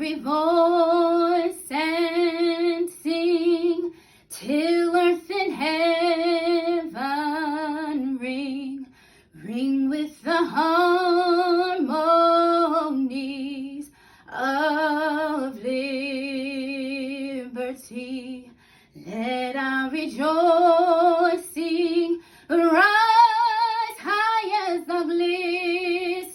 every voice and sing till earth and heaven ring, ring with the harmonies of liberty. Let our rejoicing rise high as the glistening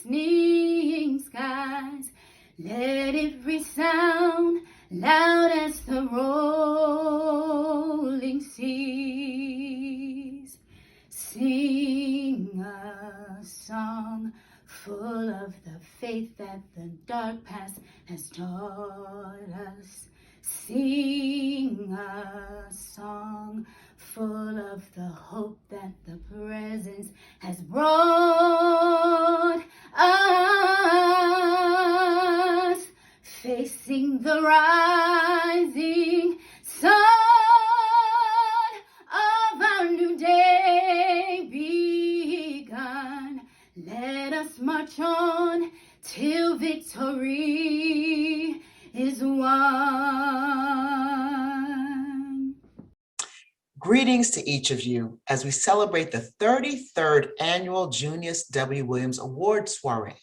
skies. Let it resound loud as the rolling seas. Sing a song full of the faith that the dark past has taught us. Sing a song full of the hope that the presence has brought us. Facing the rising sun of our new day begun. Let us march on till victory is won. Greetings to each of you as we celebrate the 33rd Annual Junius W. Williams Award Soiree.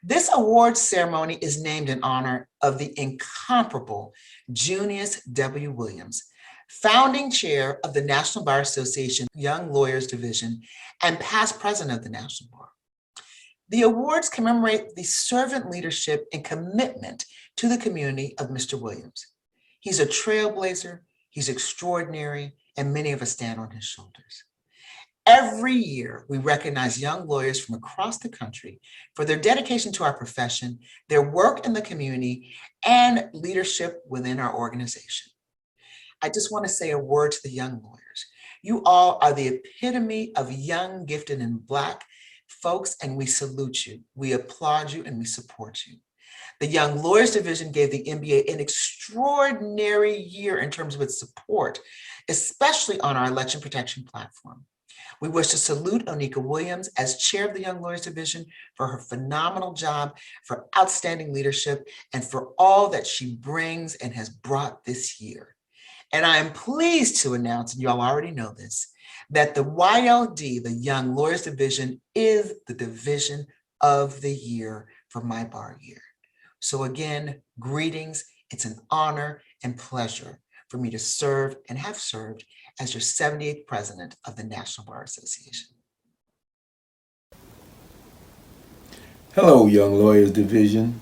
This awards ceremony is named in honor of the incomparable Junius W. Williams, founding chair of the National Bar Association Young Lawyers Division and past president of the National Bar. The awards commemorate the servant leadership and commitment to the community of Mr. Williams. He's a trailblazer, he's extraordinary, and many of us stand on his shoulders. Every year, we recognize young lawyers from across the country for their dedication to our profession, their work in the community, and leadership within our organization. I just want to say a word to the young lawyers. You all are the epitome of young, gifted, and Black folks, and we salute you. We applaud you and we support you. The Young Lawyers Division gave the NBA an extraordinary year in terms of its support, especially on our election protection platform. We wish to salute Onika Williams as chair of the Young Lawyers Division for her phenomenal job, for outstanding leadership, and for all that she brings and has brought this year. And I am pleased to announce, and you all already know this, that the YLD, the Young Lawyers Division, is the division of the year for my bar year. So again, greetings. It's an honor and pleasure for me to serve and have served as your 78th president of the National Bar Association. Hello, Young Lawyers Division.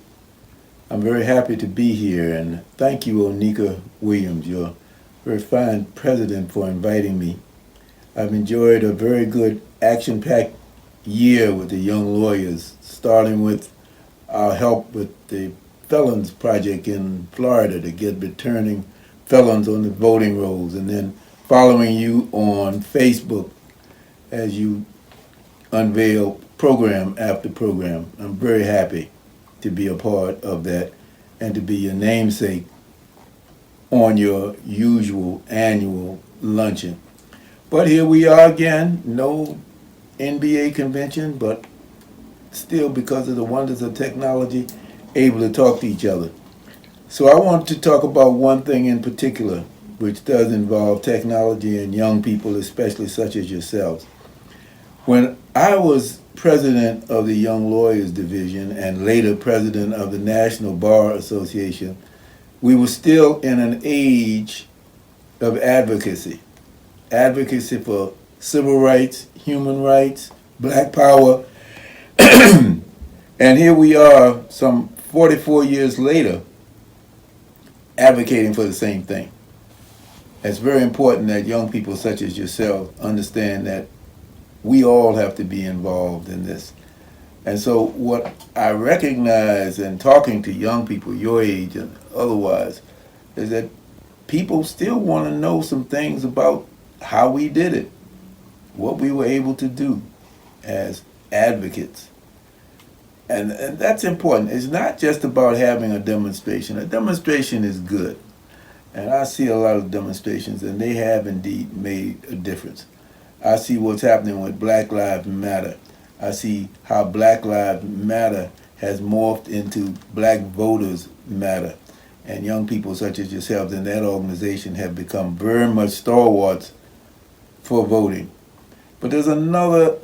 I'm very happy to be here, and thank you, Onika Williams, your very fine president, for inviting me. I've enjoyed a very good action-packed year with the young lawyers, starting with our help with the Felons Project in Florida to get returning felons on the voting rolls, and then following you on Facebook as you unveil program after program. I'm very happy to be a part of that and to be your namesake on your usual annual luncheon. But here we are again, no NBA convention, but still, because of the wonders of technology, able to talk to each other. So I want to talk about one thing in particular, which does involve technology and young people, especially such as yourselves. When I was president of the Young Lawyers Division and later president of the National Bar Association, we were still in an age of advocacy. Advocacy for civil rights, human rights, Black power. And here we are, some 44 years later, advocating for the same thing. It's very important that young people such as yourself understand that we all have to be involved in this. And so what I recognize in talking to young people your age and otherwise is that people still want to know some things about how we did it, what we were able to do as advocates. And that's important. It's not just about having a demonstration. A demonstration is good. And I see a lot of demonstrations, and they have indeed made a difference. I see what's happening with Black Lives Matter. I see how Black Lives Matter has morphed into Black Voters Matter. And young people such as yourselves in that organization have become very much stalwarts for voting. But there's another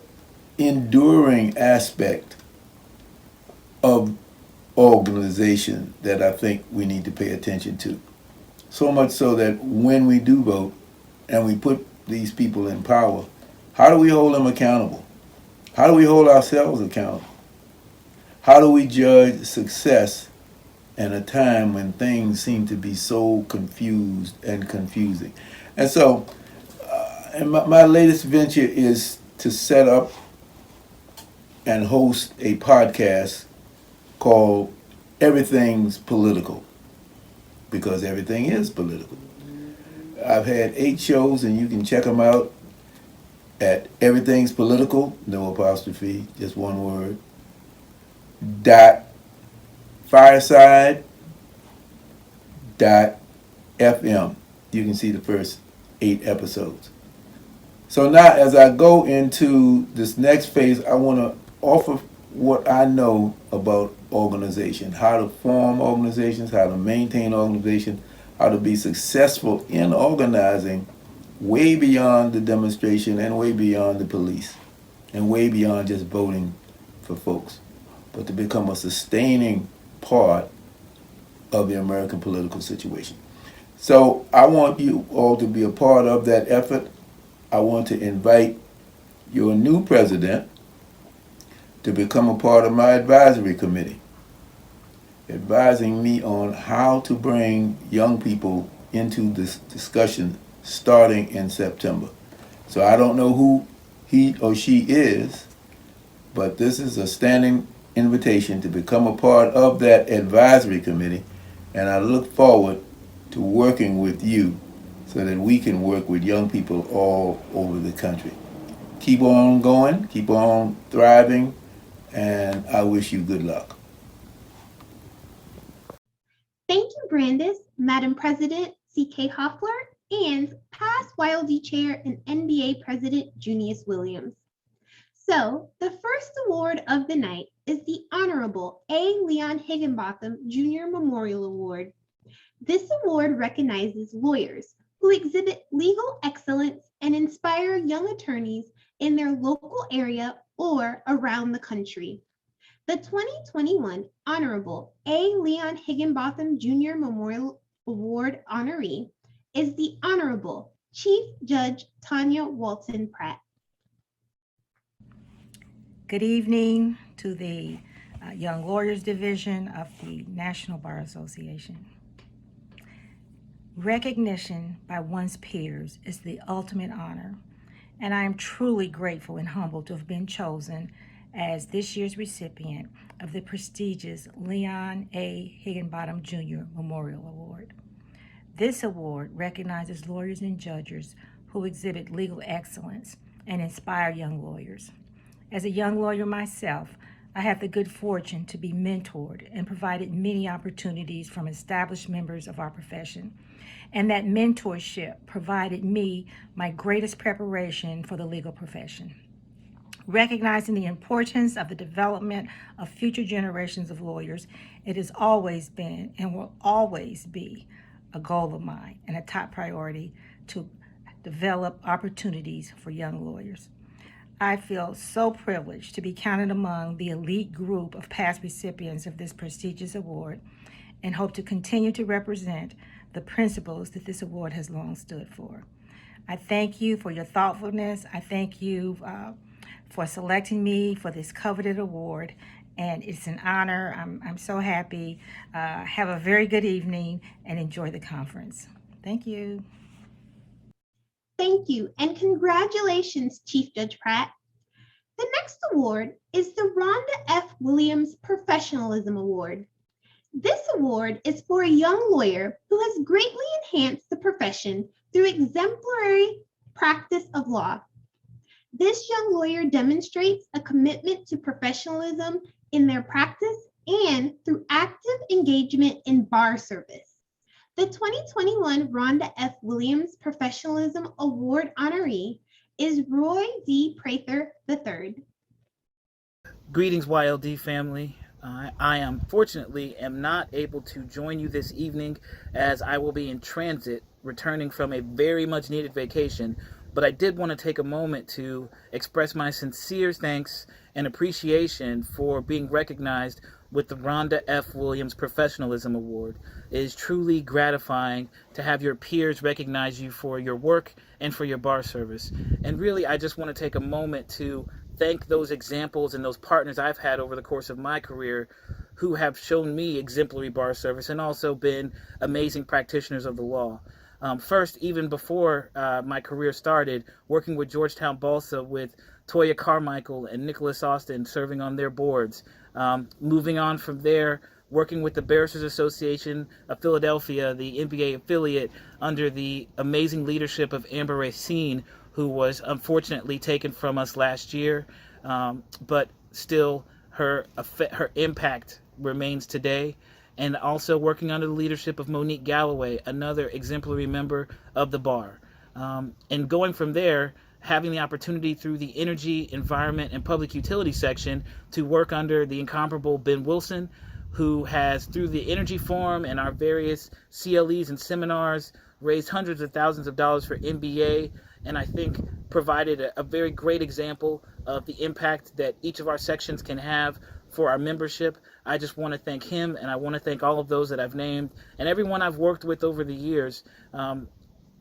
enduring aspect of organization that I think we need to pay attention to. So much so that when we do vote and we put these people in power, how do we hold them accountable? How do we hold ourselves accountable? How do we judge success in a time when things seem to be so confused and confusing? And so, and my latest venture is to set up and host a podcast called Everything's Political, because everything is political. I've had 8 shows, and you can check them out at Everything's Political, no apostrophe, just one word, .fireside.fm. You can see the first 8 episodes. So now, as I go into this next phase, I want to offer what I know about organization, how to form organizations, how to maintain organizations, how to be successful in organizing way beyond the demonstration and way beyond the police and way beyond just voting for folks, but to become a sustaining part of the American political situation. So I want you all to be a part of that effort. I want to invite your new president to become a part of my advisory committee, advising me on how to bring young people into this discussion starting in September. So I don't know who he or she is, but this is a standing invitation to become a part of that advisory committee, and I look forward to working with you so that we can work with young people all over the country. Keep on going, keep on thriving, and I wish you good luck. Thank you, Brandis, Madam President C.K. Hoffler, and past YLD Chair and NBA President Junius Williams. So, the first award of the night is the Honorable A. Leon Higginbotham Jr. Memorial Award. This award recognizes lawyers who exhibit legal excellence and inspire young attorneys in their local area or around the country. The 2021 Honorable A. Leon Higginbotham Jr. Memorial Award honoree is the Honorable Chief Judge Tanya Walton Pratt. Good evening to the Young Lawyers Division of the National Bar Association. Recognition by one's peers is the ultimate honor, and I am truly grateful and humbled to have been chosen as this year's recipient of the prestigious Leon A. Higginbotham Jr. Memorial Award. This award recognizes lawyers and judges who exhibit legal excellence and inspire young lawyers. As a young lawyer myself, I have the good fortune to be mentored and provided many opportunities from established members of our profession. And that mentorship provided me my greatest preparation for the legal profession. Recognizing the importance of the development of future generations of lawyers, it has always been and will always be a goal of mine and a top priority to develop opportunities for young lawyers. I feel so privileged to be counted among the elite group of past recipients of this prestigious award and hope to continue to represent the principles that this award has long stood for. I thank you for your thoughtfulness. I thank you for selecting me for this coveted award, and it's an honor. I'm so happy. Have a very good evening and enjoy the conference. Thank you. Thank you, and congratulations, Chief Judge Pratt. The next award is the Rhonda F. Williams Professionalism Award. This award is for a young lawyer who has greatly enhanced the profession through exemplary practice of law. This young lawyer demonstrates a commitment to professionalism in their practice and through active engagement in bar service. The 2021 Rhonda F. Williams Professionalism Award honoree is Roy D. Prather III. Greetings, YLD family. I unfortunately am not able to join you this evening as I will be in transit returning from a very much needed vacation, but I did want to take a moment to express my sincere thanks and appreciation for being recognized with the Rhonda F. Williams Professionalism Award. It is truly gratifying to have your peers recognize you for your work and for your bar service. And really, I just want to take a moment to thank those examples and those partners I've had over the course of my career who have shown me exemplary bar service and also been amazing practitioners of the law. First, even before my career started, working with Georgetown Balsa with Toya Carmichael and Nicholas Austin serving on their boards. Moving on from there, working with the Barristers Association of Philadelphia, the NBA affiliate, under the amazing leadership of Amber Racine, who was unfortunately taken from us last year, but still her impact remains today. And also working under the leadership of Monique Galloway, another exemplary member of the bar. And going from there, having the opportunity through the Energy, Environment, and Public Utility section to work under the incomparable Ben Wilson, who has, through the Energy Forum and our various CLEs and seminars, raised hundreds of thousands of dollars for NBA, and I think provided a very great example of the impact that each of our sections can have for our membership. I just want to thank him, and I want to thank all of those that I've named and everyone I've worked with over the years.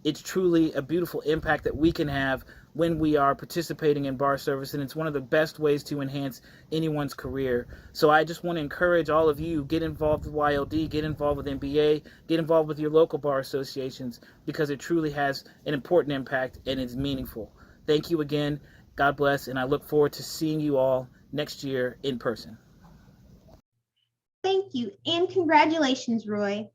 It's truly a beautiful impact that we can have when we are participating in bar service, and it's one of the best ways to enhance anyone's career. So I just want to encourage all of you, get involved with YLD, get involved with NBA, get involved with your local bar associations, because it truly has an important impact and it's meaningful. Thank you again. God bless, and I look forward to seeing you all next year in person. Thank you, and congratulations, Roy.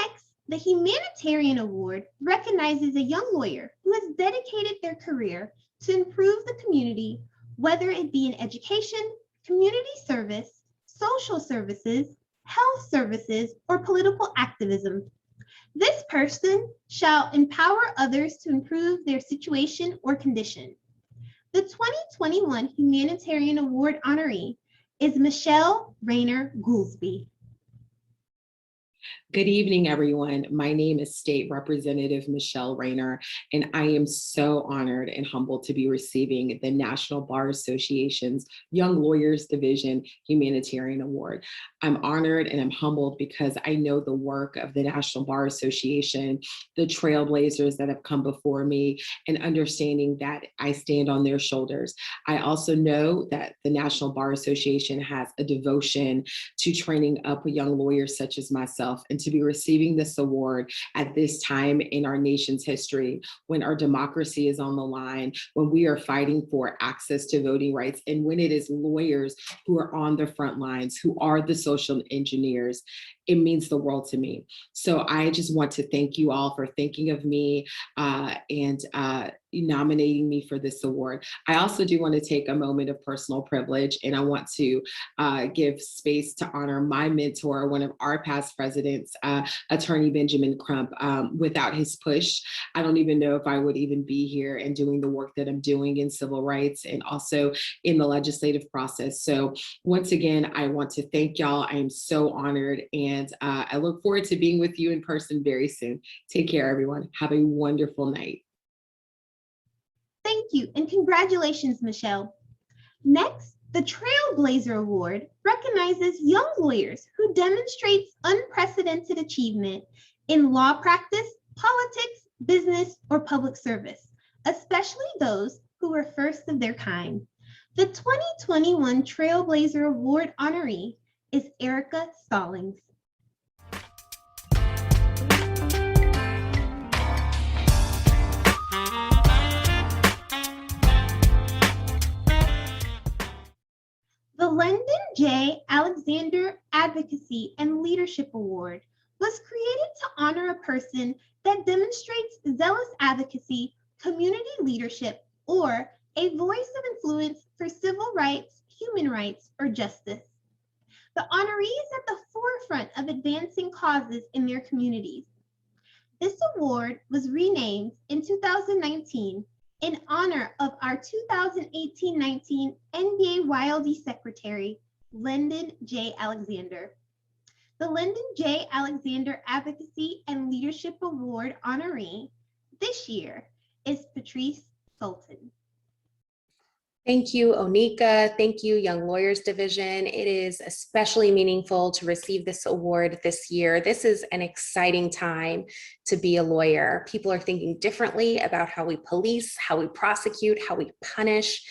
Next, the Humanitarian Award recognizes a young lawyer who has dedicated their career to improve the community, whether it be in education, community service, social services, health services, or political activism. This person shall empower others to improve their situation or condition. The 2021 Humanitarian Award honoree is Michelle Rayner Goolsby. Good evening, everyone. My name is State Representative Michelle Rayner, and I am so honored and humbled to be receiving the National Bar Association's Young Lawyers Division Humanitarian Award. I'm honored and I'm humbled because I know the work of the National Bar Association, the trailblazers that have come before me, and understanding that I stand on their shoulders. I also know that the National Bar Association has a devotion to training up young lawyers such as myself, and to be receiving this award at this time in our nation's history, when our democracy is on the line, when we are fighting for access to voting rights, and when it is lawyers who are on the front lines, who are the social engineers, it means the world to me. So I just want to thank you all for thinking of me and nominating me for this award. I also do want to take a moment of personal privilege, and I want to give space to honor my mentor, one of our past presidents, Attorney Benjamin Crump. Without his push, I don't even know if I would even be here and doing the work that I'm doing in civil rights and also in the legislative process. So once again, I want to thank y'all. I am so honored, and I look forward to being with you in person very soon. Take care, everyone. Have a wonderful night. Thank you, and congratulations, Michelle. Next, the Trailblazer Award recognizes young lawyers who demonstrates unprecedented achievement in law practice, politics, business, or public service, especially those who were first of their kind. The 2021 Trailblazer Award honoree is Erica Stallings. The Lyndon J. Alexander Advocacy and Leadership Award was created to honor a person that demonstrates zealous advocacy, community leadership, or a voice of influence for civil rights, human rights, or justice. The honoree is at the forefront of advancing causes in their communities. This award was renamed in 2019 in honor of our 2018-19 NBA YLD Secretary, Lyndon J. Alexander. The Lyndon J. Alexander Advocacy and Leadership Award honoree this year is Patrice Sultan. Thank you, Onika. Thank you, Young Lawyers Division. It is especially meaningful to receive this award this year. This is an exciting time to be a lawyer. People are thinking differently about how we police, how we prosecute, how we punish.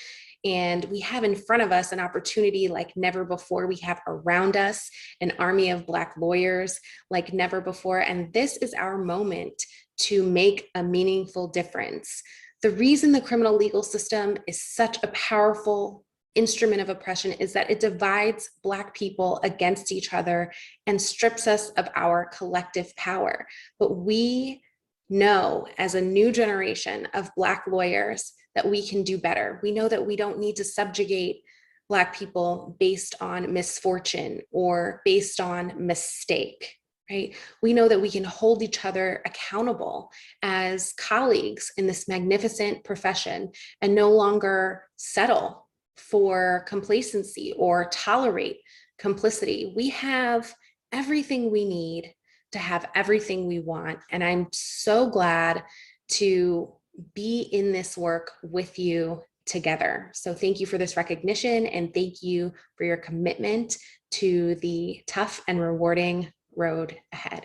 And we have in front of us an opportunity like never before. We have around us an army of Black lawyers like never before. And this is our moment to make a meaningful difference. The reason the criminal legal system is such a powerful instrument of oppression is that it divides Black people against each other and strips us of our collective power. But we know as a new generation of Black lawyers that we can do better. We know that we don't need to subjugate Black people based on misfortune or based on mistake. Right? We know that we can hold each other accountable as colleagues in this magnificent profession and no longer settle for complacency or tolerate complicity. We have everything we need to have everything we want. And I'm so glad to be in this work with you together. So thank you for this recognition and thank you for your commitment to the tough and rewarding road ahead.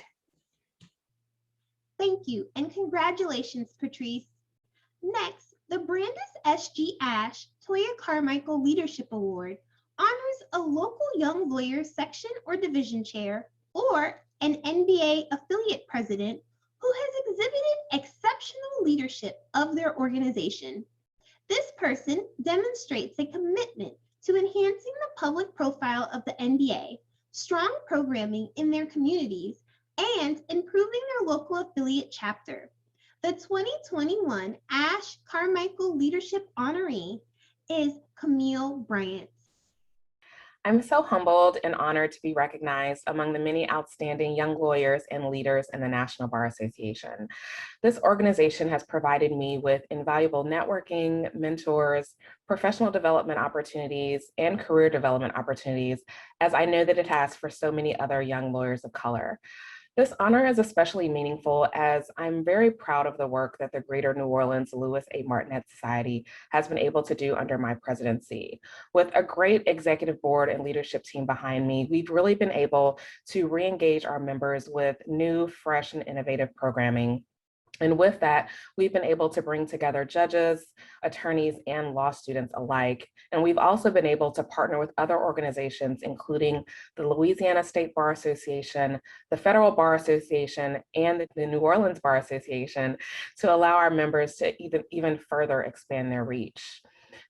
Thank you, and congratulations, Patrice. Next, the Brandis S.G. Ash Toya Carmichael Leadership Award honors a local young lawyer section or division chair or an NBA affiliate president who has exhibited exceptional leadership of their organization. This person demonstrates a commitment to enhancing the public profile of the NBA, strong programming in their communities, and improving their local affiliate chapter. The 2021 Ash Carmichael Leadership Honoree is Camille Bryant. I'm so humbled and honored to be recognized among the many outstanding young lawyers and leaders in the National Bar Association. This organization has provided me with invaluable networking, mentors, professional development opportunities, and career development opportunities, as I know that it has for so many other young lawyers of color. This honor is especially meaningful as I'm very proud of the work that the Greater New Orleans Louis A. Martinet Society has been able to do under my presidency. With a great executive board and leadership team behind me, we've really been able to re-engage our members with new, fresh, and innovative programming. And with that, we've been able to bring together judges, attorneys, and law students alike. And we've also been able to partner with other organizations, including the Louisiana State Bar Association, the Federal Bar Association, and the New Orleans Bar Association to allow our members to even further expand their reach.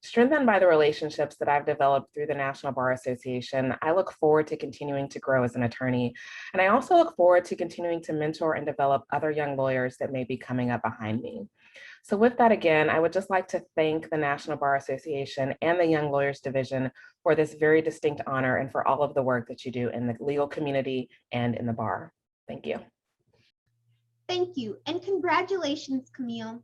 Strengthened by the relationships that I've developed through the National Bar Association, I look forward to continuing to grow as an attorney. And I also look forward to continuing to mentor and develop other young lawyers that may be coming up behind me. So with that, again, I would just like to thank the National Bar Association and the Young Lawyers Division for this very distinct honor and for all of the work that you do in the legal community and in the bar. Thank you. Thank you, and congratulations, Camille.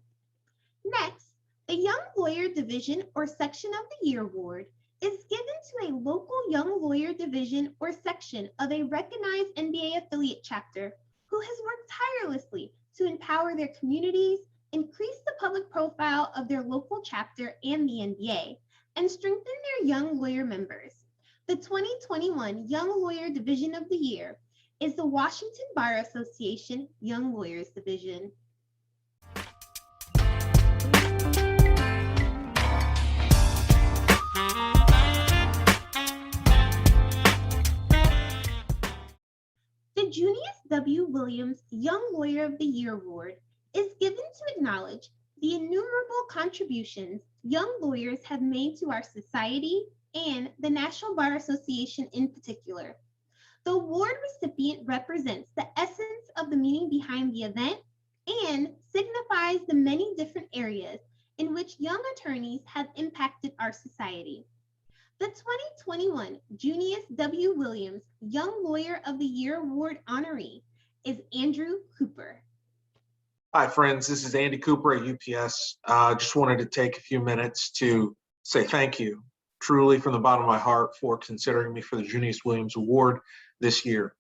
Next, the Young Lawyer Division or Section of the Year Award is given to a local Young Lawyer Division or section of a recognized NBA affiliate chapter who has worked tirelessly to empower their communities, increase the public profile of their local chapter and the NBA, and strengthen their young lawyer members. The 2021 Young Lawyer Division of the Year is the Washington Bar Association Young Lawyers Division. The Junius W. Williams Young Lawyer of the Year Award is given to acknowledge the innumerable contributions young lawyers have made to our society and the National Bar Association in particular. The award recipient represents the essence of the meaning behind the event and signifies the many different areas in which young attorneys have impacted our society. The 2021 Junius W. Williams Young Lawyer of the Year Award honoree is Andrew Cooper. Hi, friends. This is Andy Cooper at UPS. Just wanted to take a few minutes to say thank you truly from the bottom of my heart for considering me for the Junius Williams Award this year.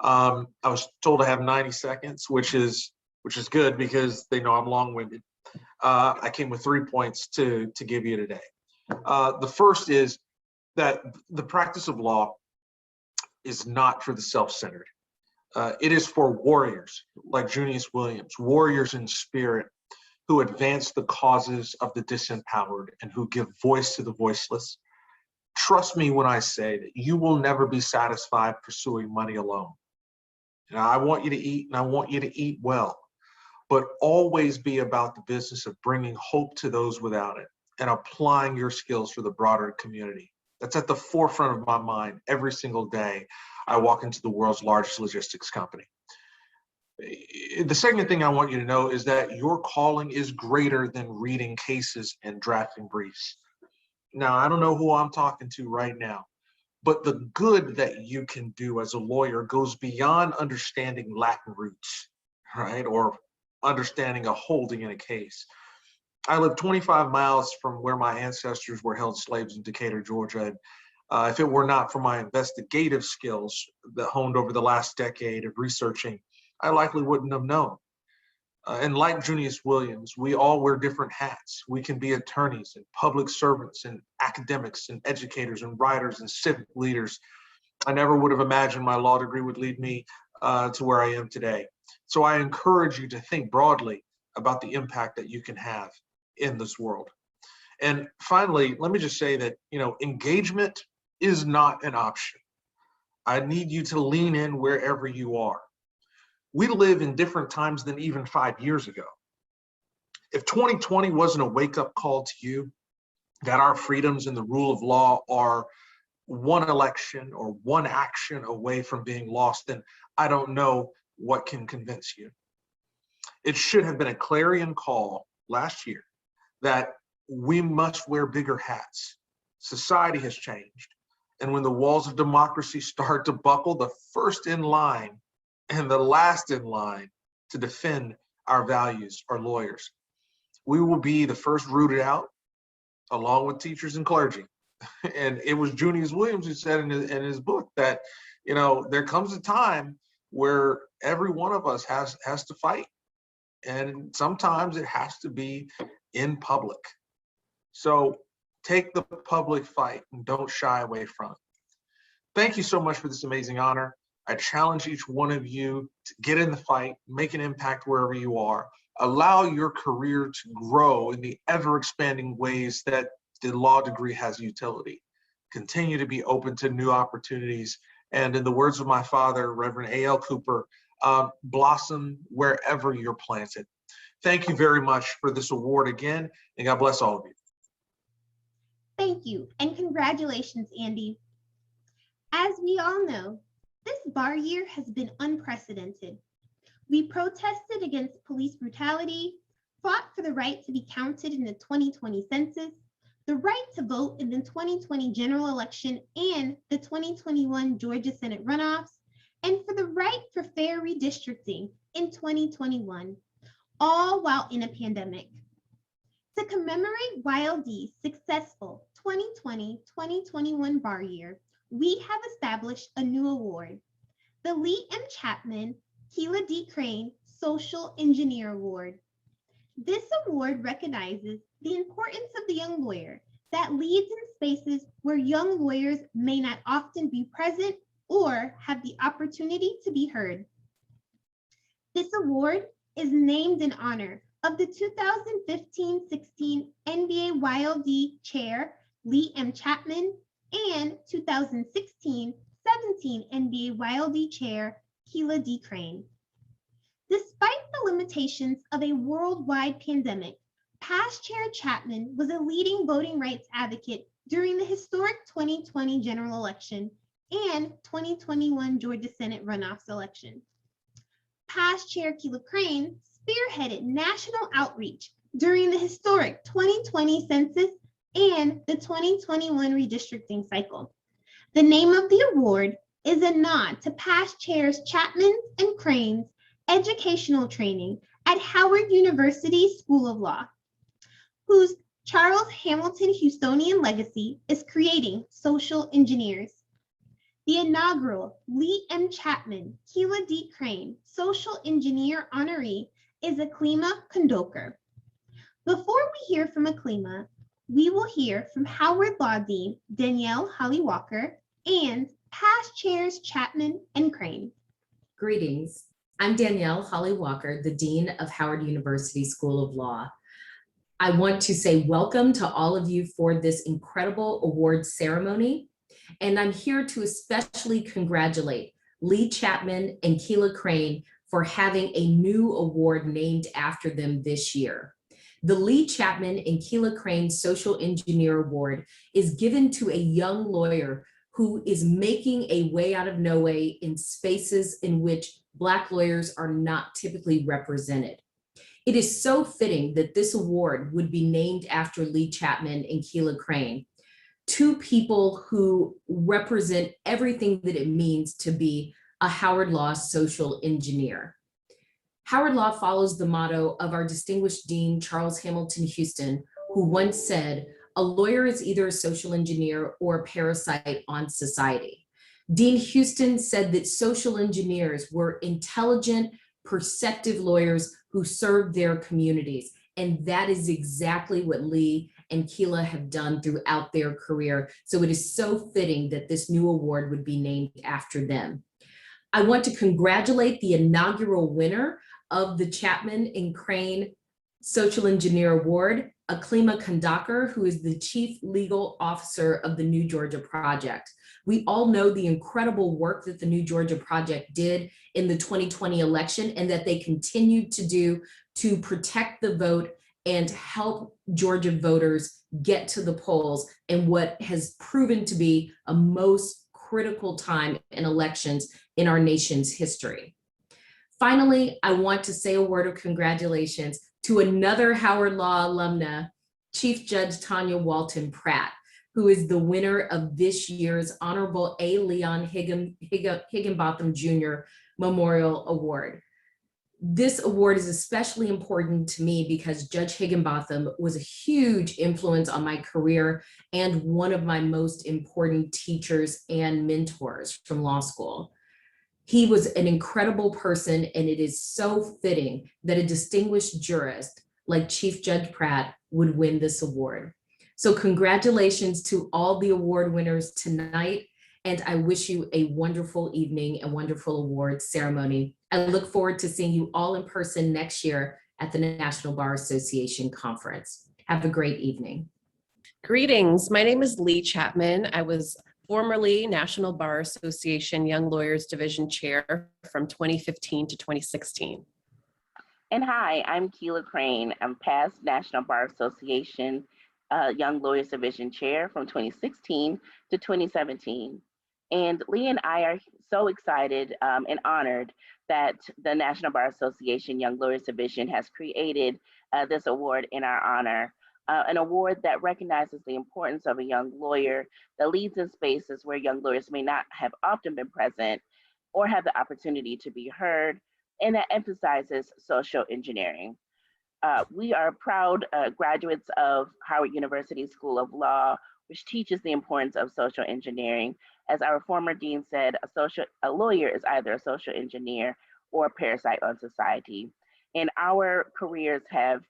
I was told to have 90 seconds, which is good because they know I'm long-winded. I came with 3 points to give you today. The first is that the practice of law is not for the self-centered. It is for warriors like Junius Williams, warriors in spirit who advance the causes of the disempowered and who give voice to the voiceless. Trust me when I say that you will never be satisfied pursuing money alone. Now, I want you to eat, and I want you to eat well, but always be about the business of bringing hope to those without it and applying your skills for the broader community. That's at the forefront of my mind every single day I walk into the world's largest logistics company. The second thing I want you to know is that your calling is greater than reading cases and drafting briefs. Now, I don't know who I'm talking to right now, but the good that you can do as a lawyer goes beyond understanding Latin roots, right? Or understanding a holding in a case. I live 25 miles from where my ancestors were held slaves in Decatur, Georgia. And if it were not for my investigative skills that honed over the last decade of researching, I likely wouldn't have known. And like Junius Williams, we all wear different hats. We can be attorneys and public servants and academics and educators and writers and civic leaders. I never would have imagined my law degree would lead me to where I am today. So I encourage you to think broadly about the impact that you can have in this world. And finally, let me just say that, engagement is not an option. I need you to lean in wherever you are. We live in different times than even 5 years ago. If 2020 wasn't a wake-up call to you that our freedoms and the rule of law are one election or one action away from being lost, then I don't know what can convince you. It should have been a clarion call last year that we must wear bigger hats. Society has changed. And when the walls of democracy start to buckle, the first in line and the last in line to defend our values are lawyers. We will be the first rooted out, along with teachers and clergy. And it was Junius Williams who said in his book that, there comes a time where every one of us has to fight. And sometimes it has to be in public. So take the public fight and don't shy away from it. Thank you so much for this amazing honor. I challenge each one of you to get in the fight, make an impact wherever you are. Allow your career to grow in the ever-expanding ways that the law degree has utility. Continue to be open to new opportunities. And in the words of my father, Reverend A.L. Cooper, blossom wherever you're planted. Thank you very much for this award again, and God bless all of you. Thank you, and congratulations, Andy. As we all know, this bar year has been unprecedented. We protested against police brutality, fought for the right to be counted in the 2020 census, the right to vote in the 2020 general election and the 2021 Georgia Senate runoffs, and for the right for fair redistricting in 2021, all while in a pandemic. To commemorate YLD's successful 2020-2021 bar year, we have established a new award, the Lee M. Chapman Keila D. Crane Social Engineer Award. This award recognizes the importance of the young lawyer that leads in spaces where young lawyers may not often be present or have the opportunity to be heard. This award is named in honor of the 2015-16 NBA YLD Chair Lee M. Chapman and 2016-17 NBA YLD Chair Keila D. Crane. Despite the limitations of a worldwide pandemic, past Chair Chapman was a leading voting rights advocate during the historic 2020 general election and 2021 Georgia Senate runoffs election. Past Chair Keila Crane spearheaded national outreach during the historic 2020 census and the 2021 redistricting cycle. The name of the award is a nod to past chairs Chapman and Crane's educational training at Howard University School of Law, whose Charles Hamilton Houstonian legacy is creating social engineers. The inaugural Lee M. Chapman, Keela D. Crane Social Engineer honoree is Aklima Kondoker. Before we hear from Aklima, we will hear from Howard Law Dean Danielle Holly Walker and past chairs Chapman and Crane. Greetings. I'm Danielle Holly Walker, the Dean of Howard University School of Law. I want to say welcome to all of you for this incredible award ceremony. And I'm here to especially congratulate Lee Chapman and Keela Crane for having a new award named after them this year. The Lee Chapman and Keela Crane Social Engineer Award is given to a young lawyer who is making a way out of no way in spaces in which Black lawyers are not typically represented. It is so fitting that this award would be named after Lee Chapman and Keela Crane, two people who represent everything that it means to be a Howard Law social engineer. Howard Law follows the motto of our distinguished Dean, Charles Hamilton Houston, who once said, "A lawyer is either a social engineer or a parasite on society." Dean Houston said that social engineers were intelligent, perceptive lawyers who served their communities. And that is exactly what Lee and Keela have done throughout their career. So it is so fitting that this new award would be named after them. I want to congratulate the inaugural winner of the Chapman and Crane Social Engineer Award, Aklima Kondoker, who is the Chief Legal Officer of the New Georgia Project. We all know the incredible work that the New Georgia Project did in the 2020 election and that they continued to do to protect the vote and help Georgia voters get to the polls in what has proven to be a most critical time in elections in our nation's history. Finally, I want to say a word of congratulations to another Howard Law alumna, Chief Judge Tanya Walton Pratt, who is the winner of this year's Honorable A. Leon Higginbotham Jr. Memorial Award. This award is especially important to me because Judge Higginbotham was a huge influence on my career and one of my most important teachers and mentors from law school. He was an incredible person, and it is so fitting that a distinguished jurist like Chief Judge Pratt would win this award. So congratulations to all the award winners tonight, and I wish you a wonderful evening and wonderful award ceremony. I look forward to seeing you all in person next year at the National Bar Association Conference. Have a great evening. Greetings, my name is Lee Chapman. I was formerly National Bar Association Young Lawyers Division Chair from 2015 to 2016. And hi, I'm Keela Crane. I'm past National Bar Association Young Lawyers Division Chair from 2016 to 2017. And Lee and I are so excited and honored that the National Bar Association Young Lawyers Division has created this award in our honor. An award that recognizes the importance of a young lawyer that leads in spaces where young lawyers may not have often been present or have the opportunity to be heard, and that emphasizes social engineering. We are proud graduates of Howard University School of Law, which teaches the importance of social engineering. As our former dean said, a lawyer is either a social engineer or a parasite on society. And our careers have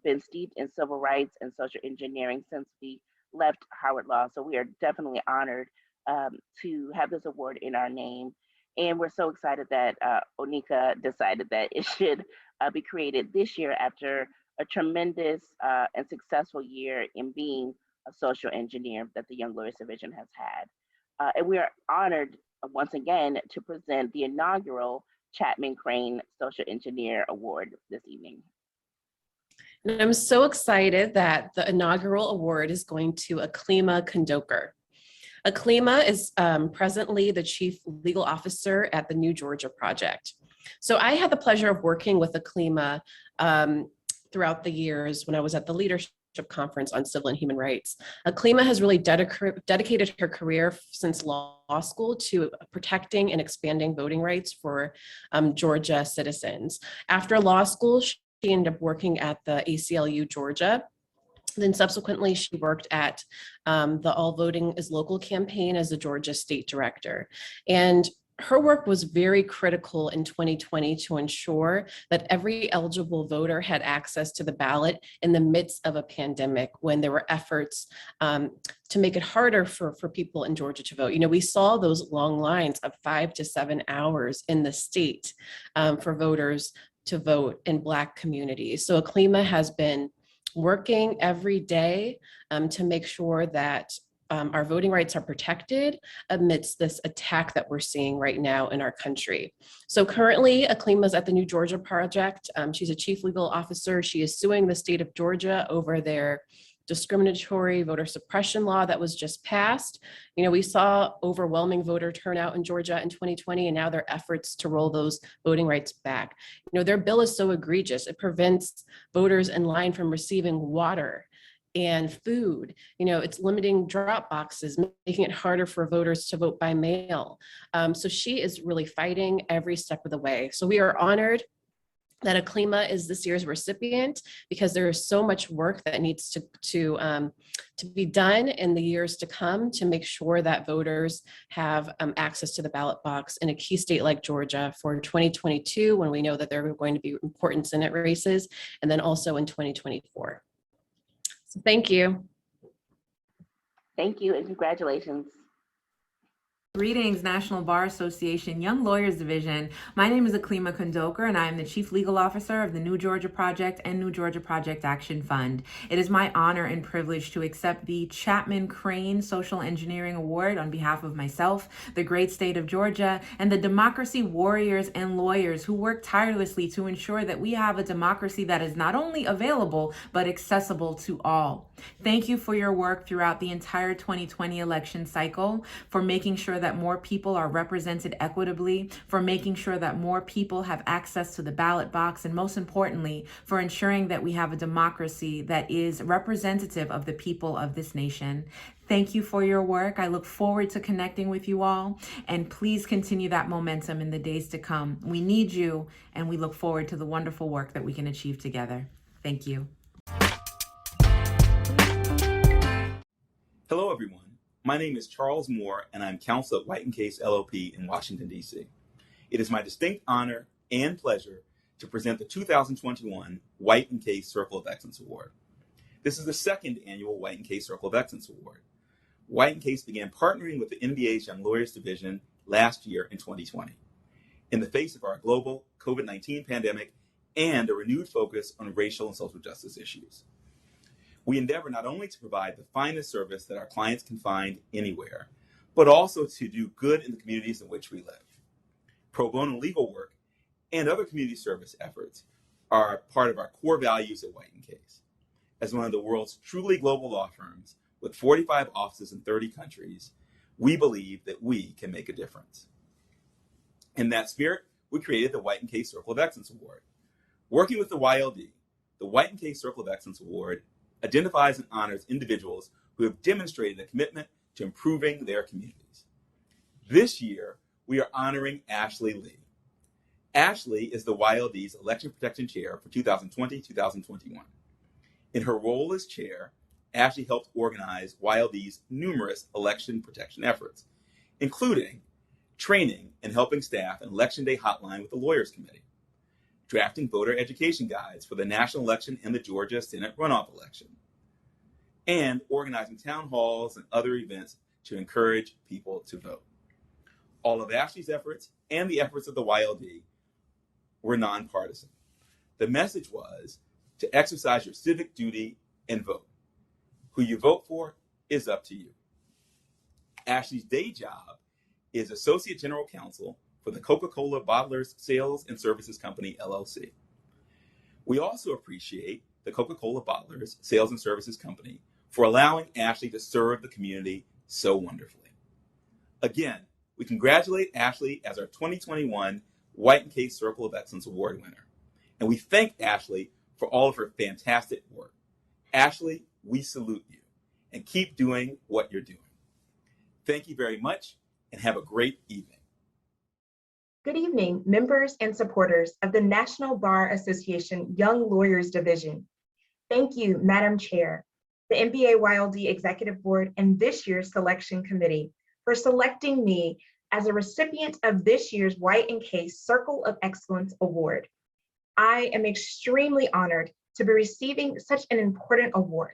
been steeped in civil rights and social engineering since we left Howard Law. So we are definitely honored to have this award in our name. And we're so excited that Onika decided that it should be created this year after a tremendous and successful year in being a social engineer that the Young Lawyers Division has had. And we are honored once again to present the inaugural Chapman Crane Social Engineer Award this evening. And I'm so excited that the inaugural award is going to Aklima Kondoker. Aklima is presently the Chief Legal Officer at the New Georgia Project. So I had the pleasure of working with Aklima throughout the years when I was at the Leadership Conference on Civil and Human Rights. Aklima has really dedicated her career since law school to protecting and expanding voting rights for Georgia citizens. After law school, she ended up working at the ACLU Georgia, Then subsequently, she worked at the All Voting is Local campaign as the Georgia State Director. And her work was very critical in 2020 to ensure that every eligible voter had access to the ballot in the midst of a pandemic, when there were efforts to make it harder for people in Georgia to vote. You know, we saw those long lines of 5 to 7 hours in the state for voters to vote in Black communities. So Aklima has been working every day to make sure that our voting rights are protected amidst this attack that we're seeing right now in our country. So currently, Aklima is at the New Georgia Project. She's a chief legal officer. She is suing the state of Georgia over their discriminatory voter suppression law that was just passed. You know, we saw overwhelming voter turnout in Georgia in 2020, and now their efforts to roll those voting rights back. You know, their bill is so egregious. It prevents voters in line from receiving water and food. You know, it's limiting drop boxes, making it harder for voters to vote by mail. So she is really fighting every step of the way. So we are honored that Aklima is this year's recipient, because there is so much work that needs to be done in the years to come to make sure that voters have access to the ballot box in a key state like Georgia for 2022, when we know that there are going to be important Senate races, and then also in 2024. So thank you. Thank you and congratulations. Greetings, National Bar Association Young Lawyers Division. My name is Aklima Kondoker, and I am the Chief Legal Officer of the New Georgia Project and New Georgia Project Action Fund. It is my honor and privilege to accept the Chapman Crane Social Engineering Award on behalf of myself, the great state of Georgia, and the democracy warriors and lawyers who work tirelessly to ensure that we have a democracy that is not only available, but accessible to all. Thank you for your work throughout the entire 2020 election cycle, for making sure that more people are represented equitably, for making sure that more people have access to the ballot box, and most importantly, for ensuring that we have a democracy that is representative of the people of this nation. Thank you for your work. I look forward to connecting with you all, and please continue that momentum in the days to come. We need you, and we look forward to the wonderful work that we can achieve together. Thank you. Hello, everyone. My name is Charles Moore, and I'm counsel at White & Case LLP in Washington, D.C. It is my distinct honor and pleasure to present the 2021 White & Case Circle of Excellence Award. This is the second annual White & Case Circle of Excellence Award. White & Case began partnering with the NBA's Young Lawyers Division last year in 2020. In the face of our global COVID-19 pandemic and a renewed focus on racial and social justice issues, we endeavor not only to provide the finest service that our clients can find anywhere, but also to do good in the communities in which we live. Pro bono legal work and other community service efforts are part of our core values at White & Case. As one of the world's truly global law firms with 45 offices in 30 countries, we believe that we can make a difference. In that spirit, we created the White & Case Circle of Excellence Award. Working with the YLD, the White & Case Circle of Excellence Award identifies and honors individuals who have demonstrated a commitment to improving their communities. This year, we are honoring Ashley Lee. Ashley is the YLD's Election Protection Chair for 2020-2021. In her role as chair, Ashley helped organize YLD's numerous election protection efforts, including training and helping staff an Election Day hotline with the Lawyers Committee, drafting voter education guides for the national election and the Georgia Senate runoff election, and organizing town halls and other events to encourage people to vote. All of Ashley's efforts and the efforts of the YLD were nonpartisan. The message was to exercise your civic duty and vote. Who you vote for is up to you. Ashley's day job is Associate General Counsel for the Coca-Cola Bottlers Sales and Services Company, LLC. We also appreciate the Coca-Cola Bottlers Sales and Services Company for allowing Ashley to serve the community so wonderfully. Again, we congratulate Ashley as our 2021 White & Case Circle of Excellence Award winner. And we thank Ashley for all of her fantastic work. Ashley, we salute you and keep doing what you're doing. Thank you very much and have a great evening. Good evening, members and supporters of the National Bar Association Young Lawyers Division. Thank you, Madam Chair, the NBA YLD Executive Board, and this year's selection committee for selecting me as a recipient of this year's White and Case Circle of Excellence Award. I am extremely honored to be receiving such an important award.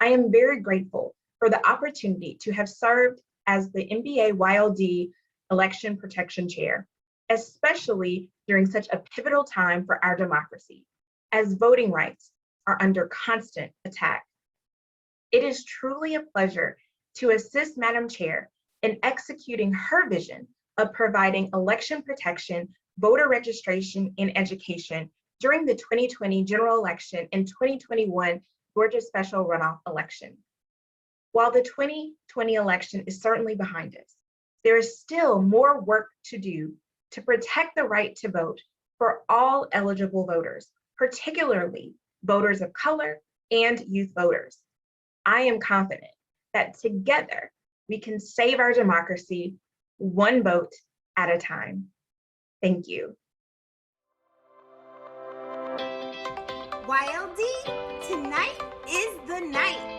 I am very grateful for the opportunity to have served as the NBA YLD Election Protection Chair, especially during such a pivotal time for our democracy, as voting rights are under constant attack. It is truly a pleasure to assist Madam Chair in executing her vision of providing election protection, voter registration, and education during the 2020 general election and 2021 Georgia special runoff election. While the 2020 election is certainly behind us, there is still more work to do to protect the right to vote for all eligible voters, particularly voters of color and youth voters. I am confident that together we can save our democracy one vote at a time. Thank you. YLD, tonight is the night.